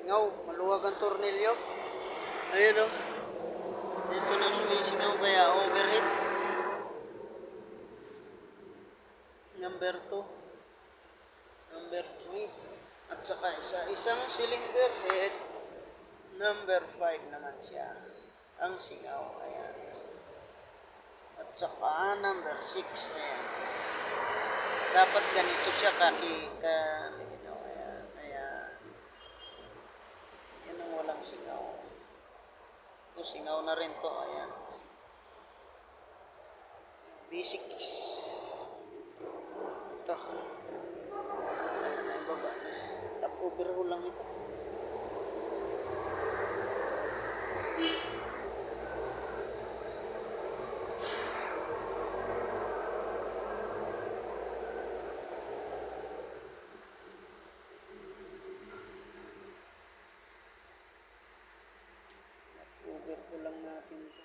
Ngaw, maluwag ang tornilyo. Ayun o. Dito na sumisingaw kaya overheat. Number 2. Number 3. At saka isang cylinder head. Number 5 naman siya. Ang singaw. Ayan. At saka number 6. Ayan. Dapat ganito siya kalinaw. Ayan. Ayan. Yan ang walang singaw. Ito, singaw na rin to. Ayan. Basics. Ito. Ayan na yung baba na. Top overhaul lang ito. Overhaul lang natin ito.